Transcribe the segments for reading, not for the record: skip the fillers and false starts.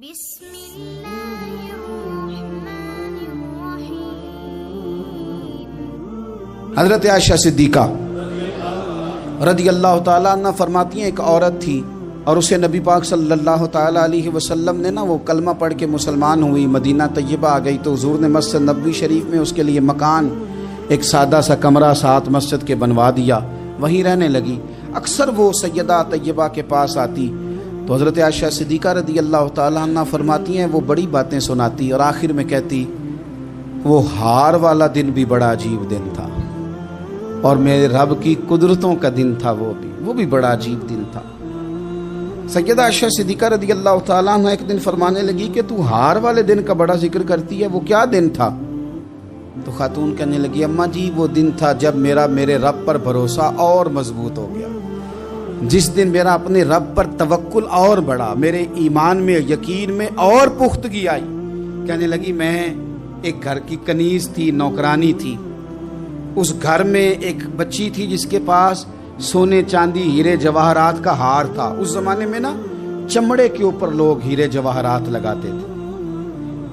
بسم اللہ الرحمن الرحیم۔ حضرت عائشہ صدیقہ رضی اللہ تعالیٰ عنہ فرماتی ہیں ایک عورت تھی اور اسے نبی پاک صلی اللہ تعالیٰ علیہ وسلم نے وہ کلمہ پڑھ کے مسلمان ہوئی، مدینہ طیبہ آ گئی تو حضور نے مسجد نبوی شریف میں اس کے لیے مکان ایک سادہ سا کمرہ ساتھ مسجد کے بنوا دیا، وہیں رہنے لگی۔ اکثر وہ سیدہ طیبہ کے پاس آتی تو حضرت عائشہ صدیقہ رضی اللہ تعالیٰ عنہ فرماتی ہیں وہ بڑی باتیں سناتی اور آخر میں کہتی وہ ہار والا دن بھی بڑا عجیب دن تھا اور میرے رب کی قدرتوں کا دن تھا، وہ بھی بڑا عجیب دن تھا۔ سیدہ عائشہ صدیقہ رضی اللہ تعالیٰ عنہ ایک دن فرمانے لگی کہ تو ہار والے دن کا بڑا ذکر کرتی ہے، وہ کیا دن تھا؟ تو خاتون کہنے لگی اماں جی وہ دن تھا جب میرے رب پر بھروسہ اور مضبوط ہو گیا، جس دن میرا اپنے رب پر توکل اور بڑھا، میرے ایمان میں یقین میں اور پختگی آئی۔ کہنے لگی میں ایک گھر کی کنیز تھی، نوکرانی تھی، اس گھر میں ایک بچی تھی جس کے پاس سونے چاندی ہیرے جواہرات کا ہار تھا۔ اس زمانے میں چمڑے کے اوپر لوگ ہیرے جواہرات لگاتے تھے،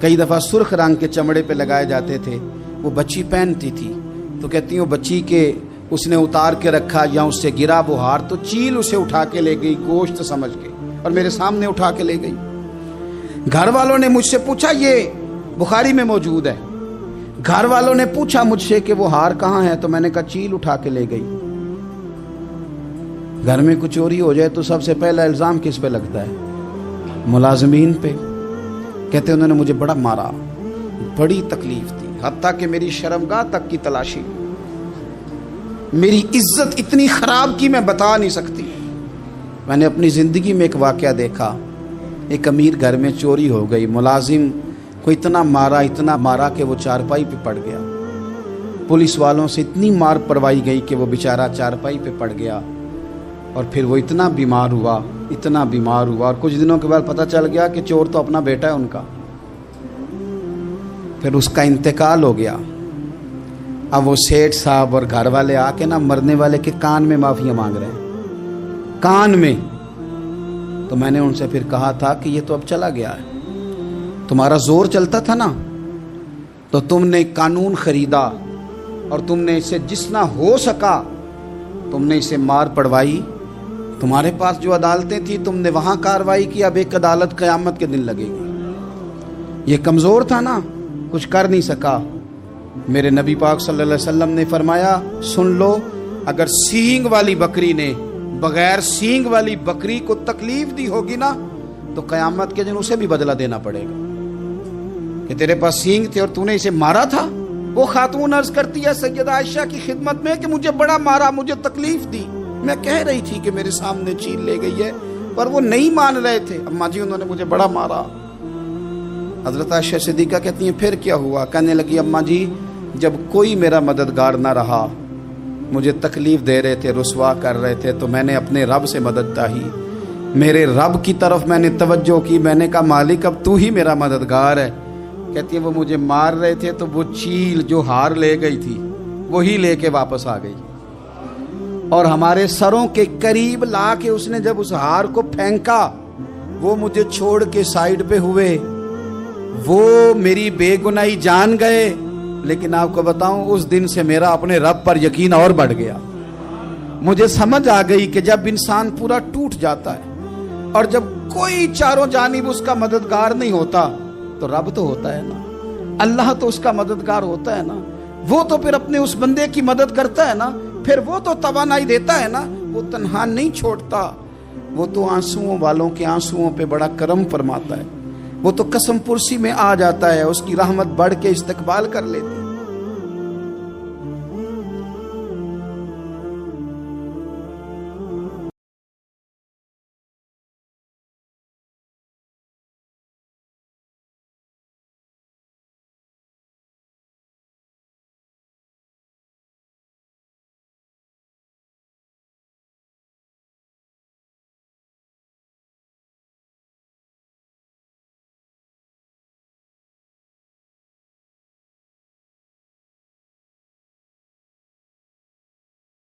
کئی دفعہ سرخ رنگ کے چمڑے پہ لگائے جاتے تھے، وہ بچی پہنتی تھی تو کہتی ہوں بچی کے اس نے اتار کے رکھا یا اس سے گرا وہ ہار تو چیل اسے اٹھا کے لے گئی گوشت سمجھ کے اور میرے سامنے اٹھا کے لے گئی۔ گھر والوں نے مجھ سے پوچھا، یہ بخاری میں موجود ہے، گھر والوں نے پوچھا مجھ سے کہ وہ ہار کہاں ہے تو میں نے کہا چیل اٹھا کے لے گئی۔ گھر میں کچھ چوری ہو جائے تو سب سے پہلا الزام کس پہ لگتا ہے؟ ملازمین پہ۔ کہتے انہوں نے مجھے بڑا مارا، بڑی تکلیف تھی، حتیٰ کہ میری شرمگاہ تک کی تلاشی، میری عزت اتنی خراب کی میں بتا نہیں سکتی۔ میں نے اپنی زندگی میں ایک واقعہ دیکھا، ایک امیر گھر میں چوری ہو گئی، ملازم کو اتنا مارا کہ وہ چارپائی پہ پڑ گیا، پولیس والوں سے اتنی مار پڑوائی گئی کہ وہ بیچارہ چارپائی پہ پڑ گیا اور پھر وہ اتنا بیمار ہوا اور کچھ دنوں کے بعد پتہ چل گیا کہ چور تو اپنا بیٹا ہے ان کا، پھر اس کا انتقال ہو گیا۔ اب وہ سیٹھ صاحب اور گھر والے آ کے مرنے والے کے کان میں معافیاں مانگ رہے ہیں، کان میں۔ تو میں نے ان سے پھر کہا تھا کہ یہ تو اب چلا گیا ہے، تمہارا زور چلتا تھا تو تم نے قانون خریدا اور تم نے اسے جتنا ہو سکا تم نے اسے مار پڑوائی، تمہارے پاس جو عدالتیں تھیں تم نے وہاں کارروائی کی، اب ایک عدالت قیامت کے دن لگے گی۔ یہ کمزور تھا کچھ کر نہیں سکا۔ میرے نبی پاک صلی اللہ علیہ وسلم نے فرمایا سن لو، اگر سینگ والی بکری نے بغیر سینگ والی بکری کو تکلیف دی ہوگی تو قیامت کے دن اسے بھی بدلہ دینا پڑے گا کہ تیرے پاس سینگ تھے اور تو نے اسے مارا تھا۔ وہ خاتون عرض کرتی ہے سیدہ عائشہ کی خدمت میں کہ مجھے بڑا مارا، مجھے تکلیف دی، میں کہہ رہی تھی کہ میرے سامنے چیل لے گئی ہے پر وہ نہیں مان رہے تھے، اماں جی انہوں نے مجھے بڑا مارا۔ حضرت عائشہ صدیقہ کہتی ہیں پھر کیا ہوا؟ کہنے لگی اماں جی جب کوئی میرا مددگار نہ رہا، مجھے تکلیف دے رہے تھے، رسوا کر رہے تھے، تو میں نے اپنے رب سے مدد چاہی، میرے رب کی طرف میں نے توجہ کی، میں نے کہا مالک اب تو ہی میرا مددگار ہے۔ کہتی ہے وہ مجھے مار رہے تھے تو وہ چیل جو ہار لے گئی تھی وہی لے کے واپس آ گئی اور ہمارے سروں کے قریب لا کے اس نے جب اس ہار کو پھینکا وہ مجھے چھوڑ کے سائیڈ پہ ہوئے، وہ میری بے گناہی جان گئے، لیکن آپ کو بتاؤں اس دن سے میرا اپنے رب پر یقین اور بڑھ گیا۔ مجھے سمجھ آ گئی کہ جب انسان پورا ٹوٹ جاتا ہے اور جب کوئی چاروں جانب اس کا مددگار نہیں ہوتا تو رب تو ہوتا ہے اللہ تو اس کا مددگار ہوتا ہے وہ تو پھر اپنے اس بندے کی مدد کرتا ہے پھر وہ تو توانائی دیتا ہے وہ تنہا نہیں چھوڑتا، وہ تو آنسوؤں والوں کے آنسوؤں پہ بڑا کرم فرماتا ہے، وہ تو قسم پرسی میں آ جاتا ہے، اس کی رحمت بڑھ کے استقبال کر لیتی ہے۔